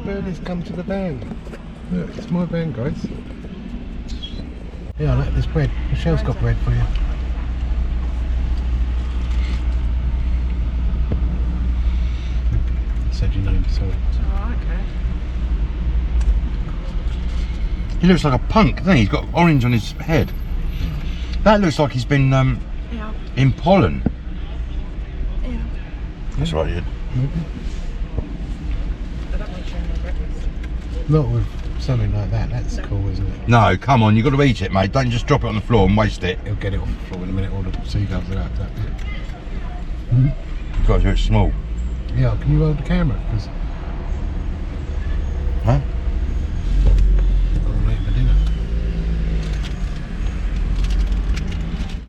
birdies come to the van. Look, it's my van, guys. Yeah, I like this bread. Michelle's got bread for you. Said your name, sorry. Oh, okay. He looks like a punk, doesn't he? He's got orange on his head. That looks like he's been Yeah. in pollen. Yeah. That's right, Ian. I don't want to show my breakfast. Not with something like that. That's cool, isn't it? No, come on, you've got to eat it, mate. Don't just drop it on the floor and waste it. He'll get it off the floor in a minute. All the seagulls are out that bit. You've got to do it small. Yeah, can you hold the camera? Because